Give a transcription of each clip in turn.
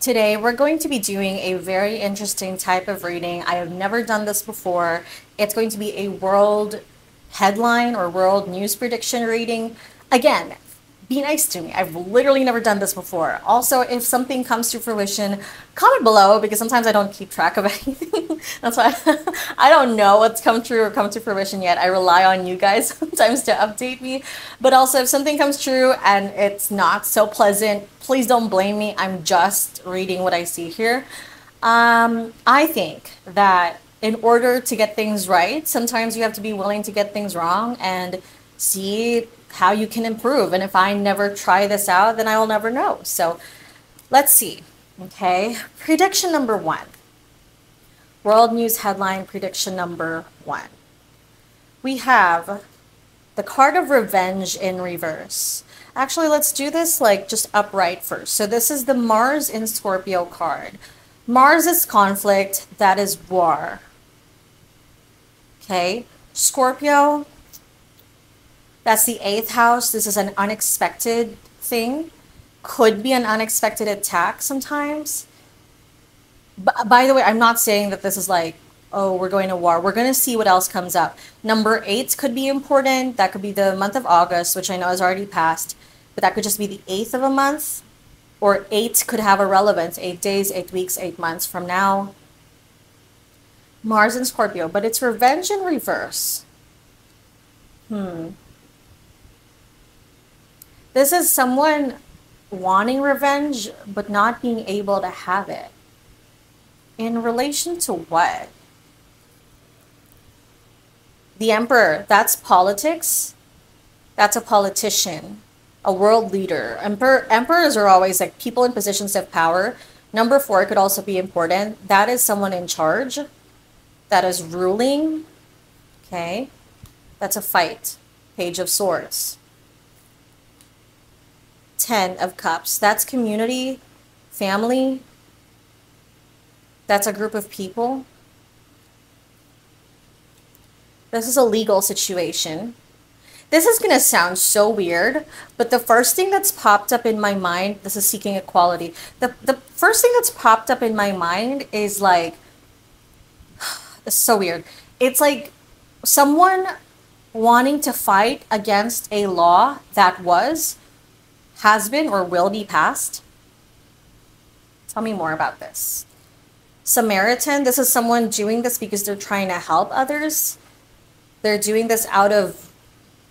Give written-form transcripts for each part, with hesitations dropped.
Today, we're going to be doing a very interesting type of reading. I have never done this before. It's going to be a world headline or world news prediction reading. Again, be nice to me. I've literally never done this before. Also, if something comes to fruition, comment below because sometimes I don't keep track of anything. That's why I don't know what's come true or come to fruition yet. I rely on you guys sometimes to update me. But also, if something comes true and it's not so pleasant, please don't blame me. I'm just reading what I see here. I think that in order to get things right, sometimes you have to be willing to get things wrong and see how you can improve. And if I never try this out, then I will never know. So let's see. Okay. Prediction number one. World News headline prediction number one. We have the card of revenge in reverse. Actually, let's do this like just upright first. So this is the Mars in Scorpio card. Mars is conflict, that is war. Okay. Scorpio, that's the 8th house. This is an unexpected thing. Could be an unexpected attack sometimes. By the way, I'm not saying that this is like, oh, we're going to war. We're going to see what else comes up. Number 8 could be important. That could be the month of August, which I know has already passed. But that could just be the 8th of a month. Or 8 could have a relevance. 8 days, 8 weeks, 8 months from now. Mars in Scorpio. But it's revenge in reverse. This is someone wanting revenge, but not being able to have it. In relation to what? The Emperor, that's politics. That's a politician, a world leader. Emperors are always like people in positions of power. Number 4 could also be important. That is someone in charge. That is ruling. Okay. That's a fight. Page of Swords. 10 of Cups. That's community, family. That's a group of people. This is a legal situation. This is going to sound so weird, but the first thing that's popped up in my mind, this is seeking equality. The first thing that's popped up in my mind is like, it's so weird. It's like someone wanting to fight against a law that has been, or will be passed. Tell me more about this. Samaritan, this is someone doing this because they're trying to help others. They're doing this out of,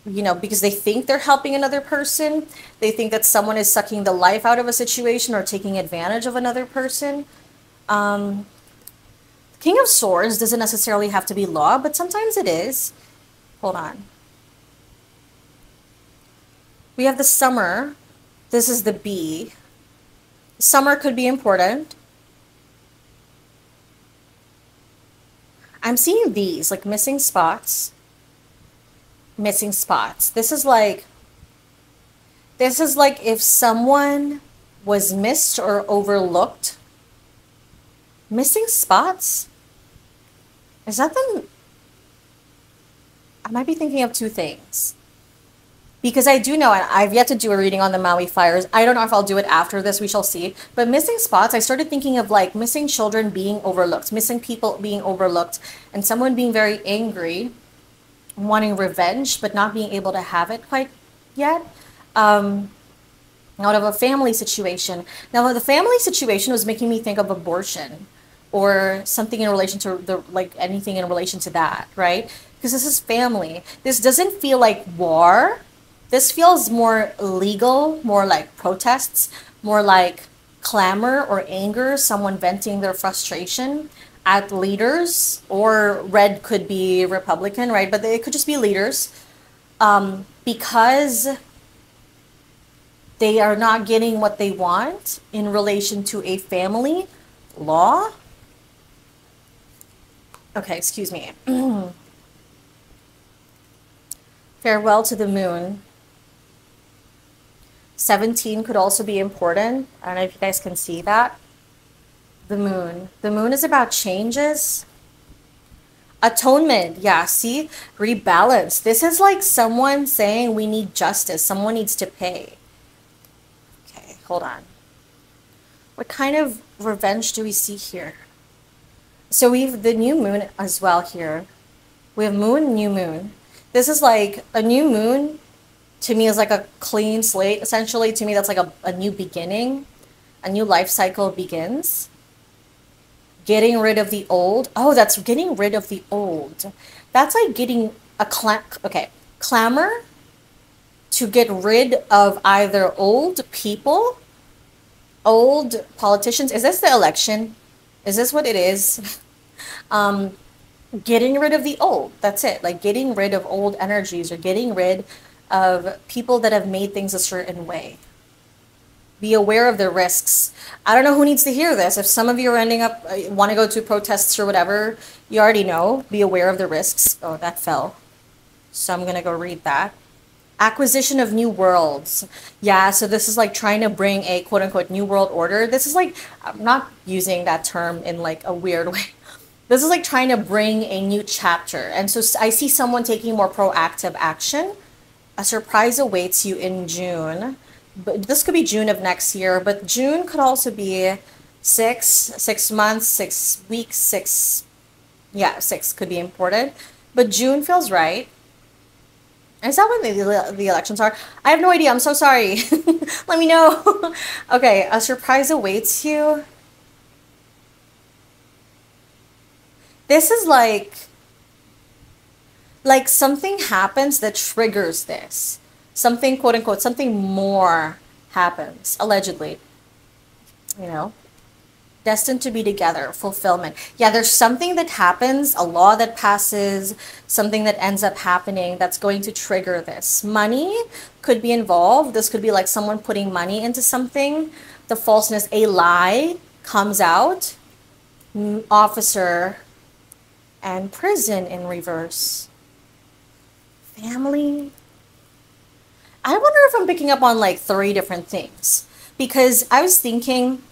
because they think they're helping another person. They think that someone is sucking the life out of a situation or taking advantage of another person. King of Swords doesn't necessarily have to be law, but sometimes it is. Hold on. We have the Summer. This is the Bee. Summer could be important. I'm seeing these, like missing spots. Missing spots. This is like if someone was missed or overlooked. Missing spots? Is that the... I might be thinking of two things. Because I do know, and I've yet to do a reading on the Maui fires. I don't know if I'll do it after this, we shall see. But missing spots, I started thinking of like missing children being overlooked, missing people being overlooked, and someone being very angry, wanting revenge, but not being able to have it quite yet. Out of a family situation. Now, the family situation was making me think of abortion or something in relation to anything in relation to that, right? Because this is family. This doesn't feel like war. This feels more legal, more like protests, more like clamor or anger, someone venting their frustration at leaders, or red could be Republican, right? But they could just be leaders because they are not getting what they want in relation to a family law. Okay, excuse me. Farewell to the Moon. 17 could also be important. I don't know if you guys can see that. The Moon. The Moon is about changes. Atonement. Yeah, see? Rebalance. This is like someone saying we need justice. Someone needs to pay. Okay, hold on. What kind of revenge do we see here? So we've the new moon as well here. We have moon, new moon. This is like a new moon to me is like a clean slate. Essentially, to me, that's like a new beginning. A new life cycle begins. Getting rid of the old. Oh, that's getting rid of the old. That's like getting a clamor to get rid of either old people, old politicians. Is this the election? Is this what it is? Um, Getting rid of the old. That's it. Like getting rid of old energies or getting rid of people that have made things a certain way. Be aware of the risks. I don't know who needs to hear this. If some of you are ending up want to go to protests or whatever, you already know. Be aware of the risks. Oh, that fell. So I'm gonna go read that. Acquisition of new worlds. Yeah, so this is like trying to bring a quote unquote new world order. This is like, I'm not using that term in like a weird way. This is like trying to bring a new chapter. And so I see someone taking more proactive action. A surprise awaits you in June. But this could be June of next year, but June could also be 6 months, 6 weeks, yeah, six could be important. But June feels right. Is that when the elections are? I have no idea. I'm so sorry. Let me know. Okay, a surprise awaits you. This is like something happens that triggers this. Something, quote unquote, something more happens, allegedly, you know, destined to be together, fulfillment. Yeah, there's something that happens, a law that passes, something that ends up happening that's going to trigger this. Money could be involved. This could be like someone putting money into something. The falseness, a lie comes out. Officer and prison in reverse. Family. I wonder if I'm picking up on like three different things because I was thinking,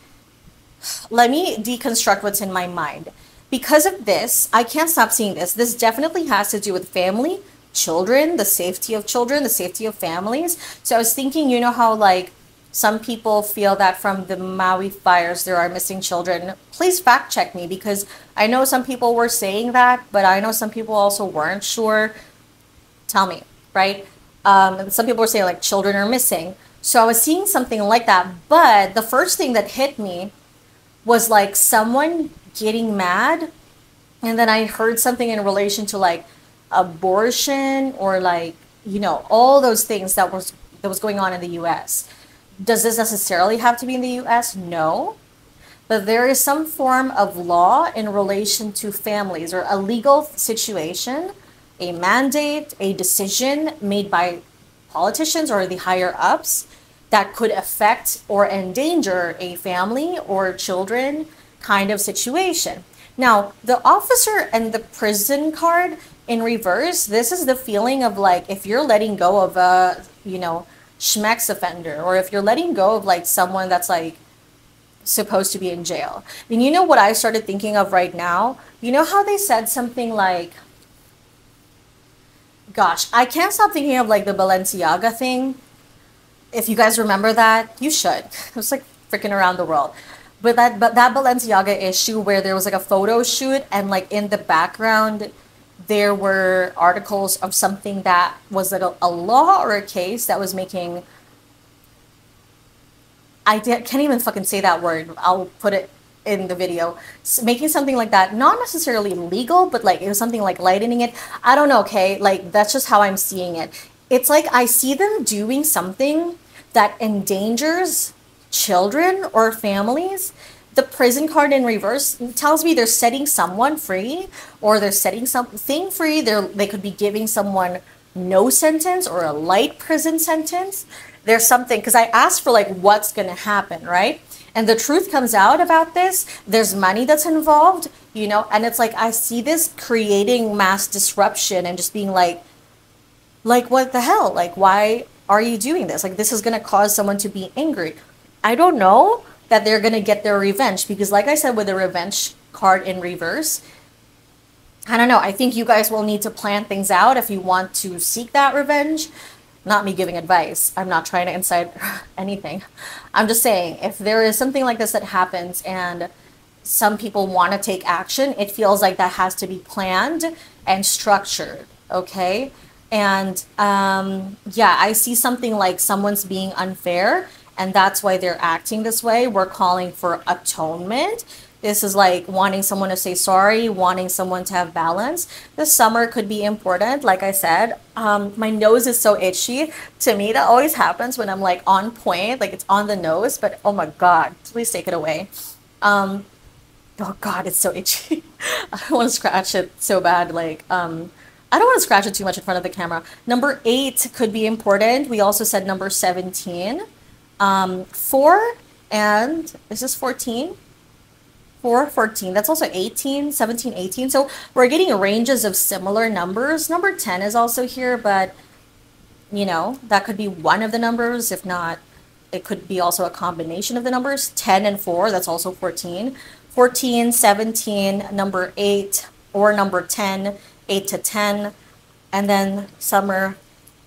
let me deconstruct what's in my mind. Because of this, I can't stop seeing this. This definitely has to do with family, children, the safety of children, the safety of families. So I was thinking, you know how like some people feel that from the Maui fires there are missing children. Please fact check me because I know some people were saying that, but I know some people also weren't sure. Tell me, right? Some people were saying like children are missing. So I was seeing something like that. But the first thing that hit me was like someone getting mad. And then I heard something in relation to like abortion or like, you know, all those things that was going on in the US. Does this necessarily have to be in the US? No. But there is some form of law in relation to families or a legal situation, a mandate, a decision made by politicians or the higher ups that could affect or endanger a family or children kind of situation. Now, the officer and the prison card in reverse, this is the feeling of like if you're letting go of a, you know, schmex offender or if you're letting go of like someone that's like supposed to be in jail. And you know what I started thinking of right now? You know how they said something like, gosh, I can't stop thinking of like the Balenciaga thing. If you guys remember that, you should. It was like freaking around the world. But that Balenciaga issue where there was like a photo shoot and like in the background there were articles of something that was like a law or a case that was making can't even fucking say that word. I'll put it in the video. Making something like that, not necessarily legal, but like it was something like lightening it. I don't know, okay? Like that's just how I'm seeing it. It's like I see them doing something that endangers children or families. The prison card in reverse tells me they're setting someone free or they're setting something free. They could be giving someone no sentence or a light prison sentence. There's something, because I asked for like what's going to happen, right? And the truth comes out about this. There's money that's involved, you know, and it's like I see this creating mass disruption and just being like what the hell? Like, why are you doing this? Like, this is going to cause someone to be angry. I don't know that they're going to get their revenge because, like I said, with the revenge card in reverse, I don't know. I think you guys will need to plan things out if you want to seek that revenge. Not me giving advice. I'm not trying to incite anything. I'm just saying if there is something like this that happens and some people want to take action, it feels like that has to be planned and structured, okay? And yeah, I see something like someone's being unfair, and that's why they're acting this way. We're calling for atonement. This is like wanting someone to say sorry, wanting someone to have balance. This summer could be important, like I said. My nose is so itchy. To me, that always happens when I'm like on point, like it's on the nose, but oh my God, please take it away. Oh God, it's so itchy. I don't want to scratch it so bad. Like, I don't want to scratch it too much in front of the camera. Number 8 could be important. We also said number 17. 4 and is this 14? 4, 14. That's also 18, 17, 18. So we're getting ranges of similar numbers. Number 10 is also here, but you know, that could be one of the numbers. If not, it could be also a combination of the numbers. 10 and 4, that's also 14. 14, 17, number 8, or number 10, 8 to 10. And then summer,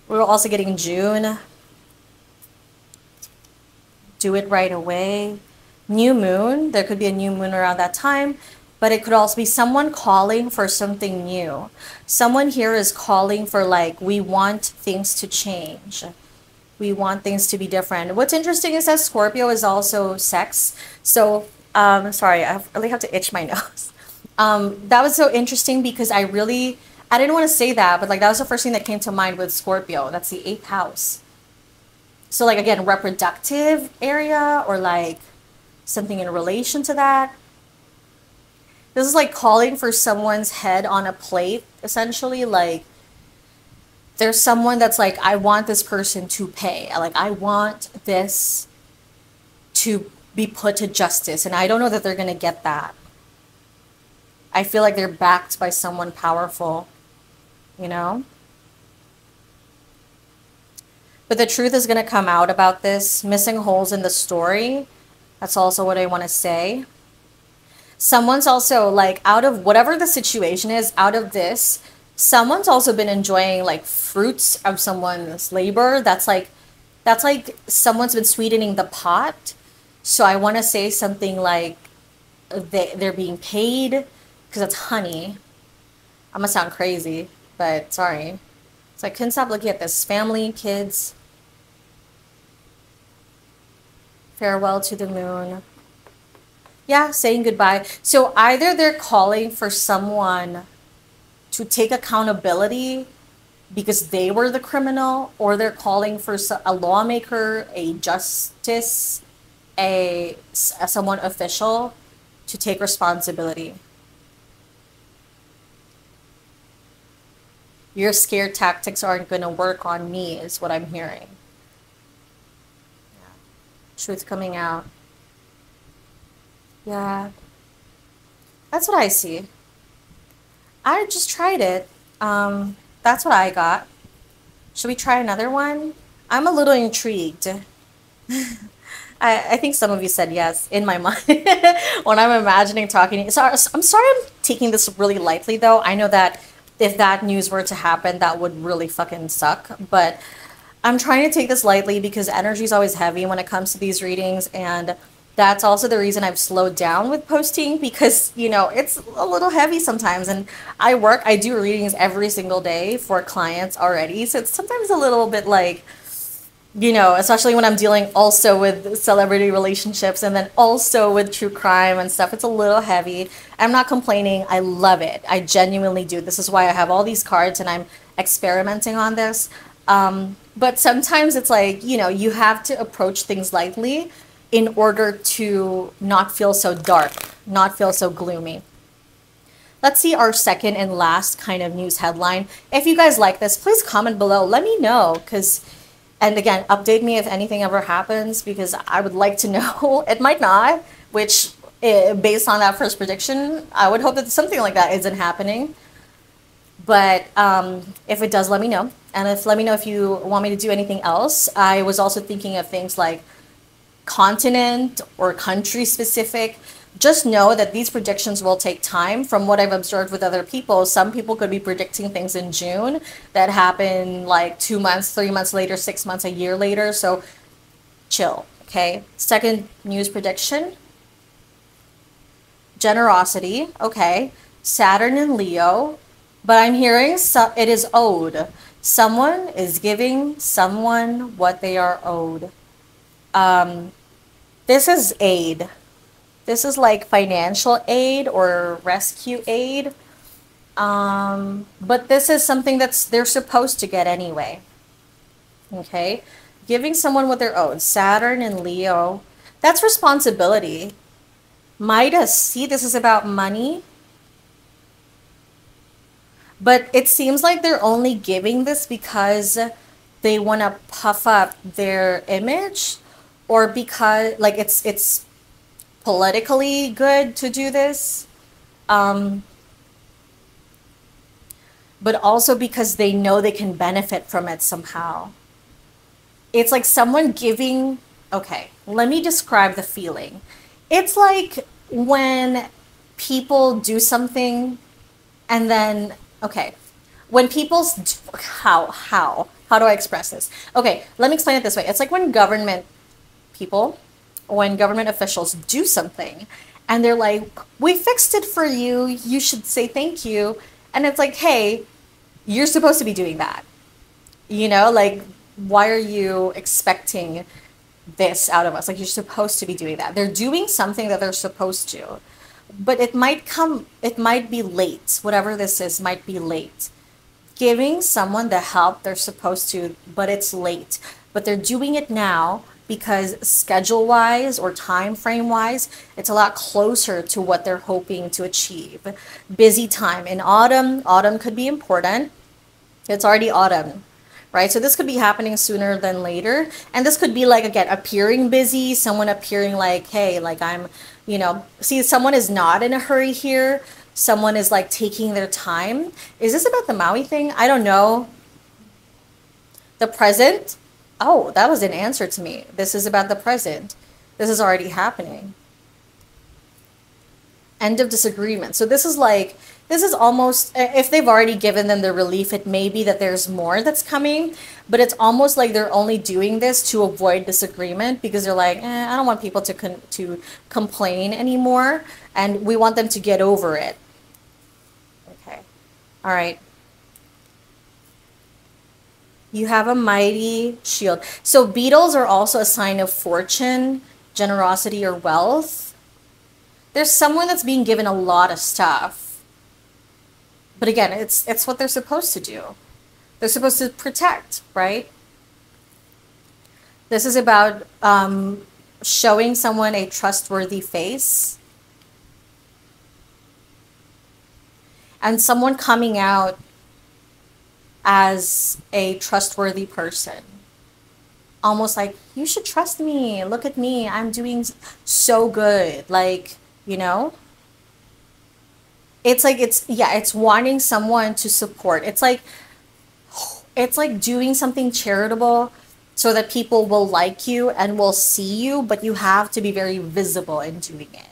we're also getting June. Do it right away. New moon, there could be a new moon around that time, but it could also be someone calling for something new. Someone here is calling for like, we want things to change. We want things to be different. What's interesting is that Scorpio is also sex. So, sorry, I really have to itch my nose. That was so interesting because I didn't want to say that, but like that was the first thing that came to mind with Scorpio. That's the 8th house. So like, again, reproductive area or like something in relation to that. This is like calling for someone's head on a plate, essentially. Like there's someone that's like, I want this person to pay. Like I want this to be put to justice. And I don't know that they're going to get that. I feel like they're backed by someone powerful, you know? But the truth is going to come out about this. Missing holes in the story. That's also what I want to say. Someone's also like, out of whatever the situation is, out of this, someone's also been enjoying like fruits of someone's labor. That's like someone's been sweetening the pot. So I want to say something like they're being paid because it's honey. I'm gonna sound crazy, but sorry. So I couldn't stop looking at this. Family, kids. Farewell to the moon. Yeah, saying goodbye. So either they're calling for someone to take accountability because they were the criminal, or they're calling for a lawmaker, a justice, someone official to take responsibility. Your scared tactics aren't going to work on me is what I'm hearing. Truth coming out. Yeah. That's what I see. I just tried it. That's what I got. Should we try another one? I'm a little intrigued. I think some of you said yes in my mind when I'm imagining talking. So I'm sorry I'm taking this really lightly though. I know that if that news were to happen, that would really fucking suck. But I'm trying to take this lightly because energy is always heavy when it comes to these readings. And that's also the reason I've slowed down with posting because, you know, it's a little heavy sometimes. And I do readings every single day for clients already. So it's sometimes a little bit like, you know, especially when I'm dealing also with celebrity relationships and then also with true crime and stuff, it's a little heavy. I'm not complaining. I love it. I genuinely do. This is why I have all these cards and I'm experimenting on this. But sometimes it's like, you know, you have to approach things lightly in order to not feel so dark, not feel so gloomy. Let's see our second and last kind of news headline. If you guys like this, please comment below. Let me know and again, update me if anything ever happens because I would like to know. It might not, which based on that first prediction, I would hope that something like that isn't happening. But if it does, let me know. And let me know if you want me to do anything else. I was also thinking of things like continent or country specific. just know that these predictions will take time. From what I've observed with other people, some people could be predicting things in June that happen like 2 months, 3 months later, 6 months, a year later. So chill, okay? Second news prediction, generosity, okay? Saturn and Leo, but I'm hearing it is owed. Someone is giving someone what they are owed. This is aid. This is like financial aid or rescue aid. But this is something that's they're supposed to get anyway. Okay? Giving someone what they're owed. Saturn and Leo. That's responsibility. Midas, see, this is about money. But it seems like they're only giving this because they want to puff up their image, or because like it's politically good to do this. Um, but also because they know they can benefit from it somehow. It's like someone giving, okay, let me describe the feeling. It's like when people do something and then, okay, when people's, how do I express this? Okay, let me explain it this way. It's like when government people, when government officials do something and they're like, we fixed it for you, you should say thank you. And it's like, hey, you're supposed to be doing that. You know, like, why are you expecting this out of us? Like, you're supposed to be doing that. They're doing something that they're supposed to, but it might be late. Whatever this is might be late. Giving someone the help they're supposed to, but it's late. But they're doing it now because schedule wise or time frame wise, it's a lot closer to what they're hoping to achieve. Busy time in autumn. Autumn could be important. It's already autumn, right? So this could be happening sooner than later. And this could be like, again, appearing busy, someone appearing like, hey, like I'm, see, someone is not in a hurry here. Someone is like taking their time. Is this about the Maui thing? I don't know. The present? Oh, that was an answer to me. This is about the present. This is already happening. End of disagreement. So this is like, this is almost, if they've already given them the relief, it may be that there's more that's coming, but it's almost like they're only doing this to avoid disagreement because they're like, I don't want people to complain anymore, and we want them to get over it. Okay. All right. You have a mighty shield. So beetles are also a sign of fortune, generosity, or wealth. There's someone that's being given a lot of stuff. But again, it's what they're supposed to do. They're supposed to protect, right? This is about showing someone a trustworthy face. And someone coming out as a trustworthy person. Almost like, you should trust me. Look at me. I'm doing so good. Like, you know? It's like it's wanting someone to support. It's like doing something charitable so that people will like you and will see you, but you have to be very visible in doing it.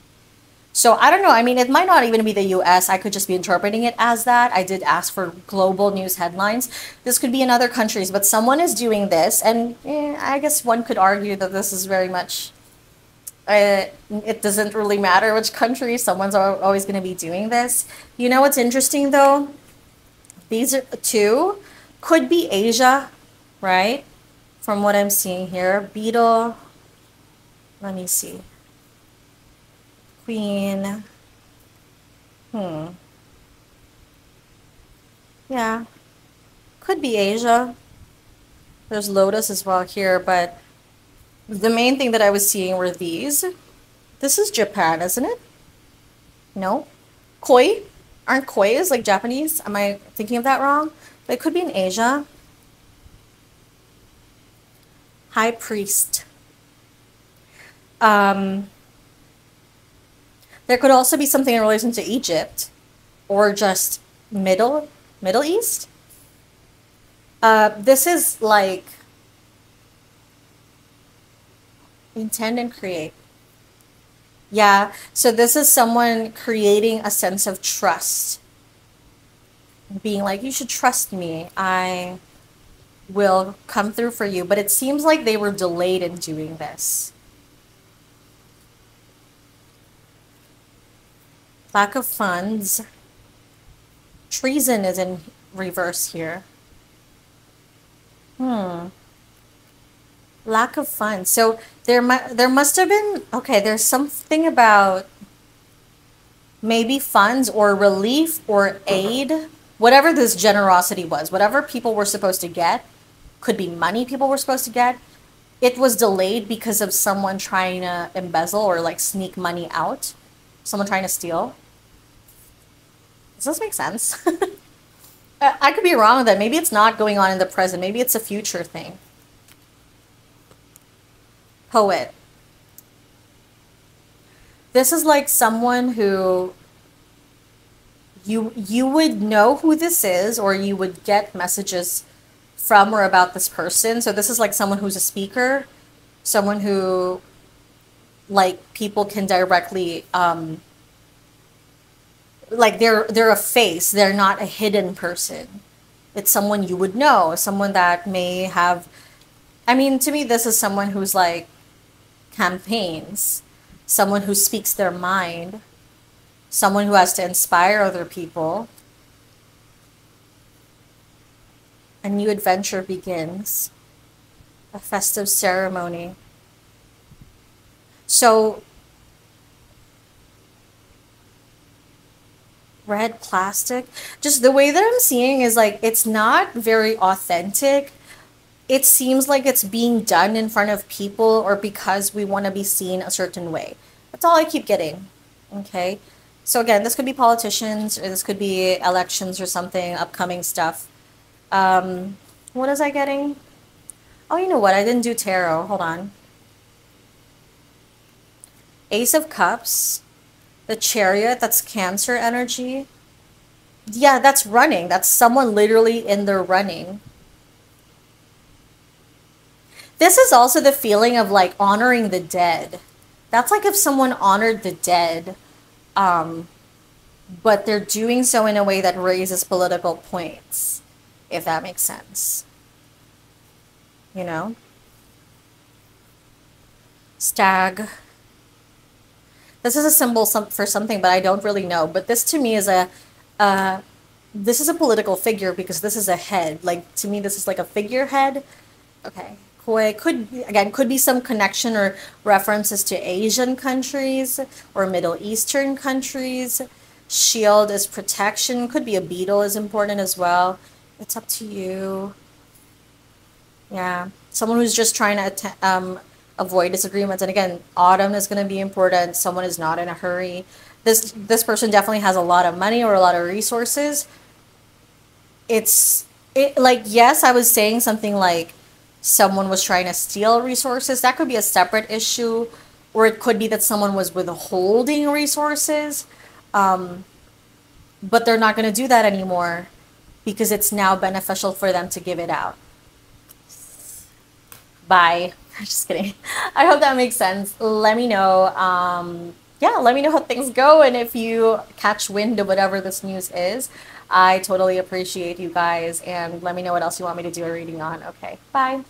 So I don't know. I mean, it might not even be the US. I could just be interpreting it as that. I did ask for global news headlines. This could be in other countries, but someone is doing this, and I guess one could argue that this is very much. It doesn't really matter which country. Someone's always going to be doing this. You know what's interesting though? These are two could be Asia, right? From what I'm seeing here, beetle. Let me see. Queen. Yeah, could be Asia. There's lotus as well here, but the main thing that I was seeing were these. This is Japan, isn't it? No? Koi? Aren't kois like Japanese? Am I thinking of that wrong? But it could be in Asia. High priest. Um, there could also be something in relation to Egypt or just Middle East. This is like intend and create. Yeah, so this is someone creating a sense of trust, being like, you should trust me. I will come through for you. But it seems like they were delayed in doing this. Lack of funds. Treason is in reverse here. Hmm. Lack of funds. So there must have been, okay, there's something about maybe funds or relief or aid, whatever this generosity was, whatever people were supposed to get, could be money people were supposed to get. It was delayed because of someone trying to embezzle or like sneak money out, someone trying to steal. Does this make sense? I could be wrong with that. Maybe it's not going on in the present. Maybe it's a future thing. Poet. This is like someone who you would know who this is, or you would get messages from or about this person. So this is like someone who's a speaker, someone who like people can directly like they're a face, they're not a hidden person. It's someone you would know, someone that may have, I mean, to me this is someone who's like campaigns, someone who speaks their mind, someone who has to inspire other people. A new adventure begins, a festive ceremony. So, red plastic, just the way that I'm seeing is like it's not very authentic. It seems like it's being done in front of people or because we want to be seen a certain way. That's all I keep getting. Okay. So again, this could be politicians or this could be elections or something, upcoming stuff. What is I getting? Oh, you know what? I didn't do tarot. Hold on. Ace of Cups, the Chariot, that's Cancer energy. Yeah, that's running. That's someone literally in their running. This is also the feeling of like honoring the dead. That's like if someone honored the dead, um, but they're doing so in a way that raises political points, if that makes sense. You know? Stag. This is a symbol for something, but I don't really know. But this to me is uh, this is a political figure because this is a head. Like to me, this is like a figurehead. Okay. Koi could again could be some connection or references to Asian countries or Middle Eastern countries. Shield is protection. Could be a beetle is important as well. It's up to you. Yeah, someone who's just trying to avoid disagreements. And again, autumn is going to be important. Someone is not in a hurry. This person definitely has a lot of money or a lot of resources. It like yes, I was saying something like someone was trying to steal resources. That could be a separate issue, or it could be that someone was withholding resources. Um, but they're not going to do that anymore because it's now beneficial for them to give it out. Bye. Just kidding. I hope that makes sense. Let me know. Yeah, let me know how things go and if you catch wind of whatever this news is. I totally appreciate you guys and let me know what else you want me to do a reading on. Okay, bye.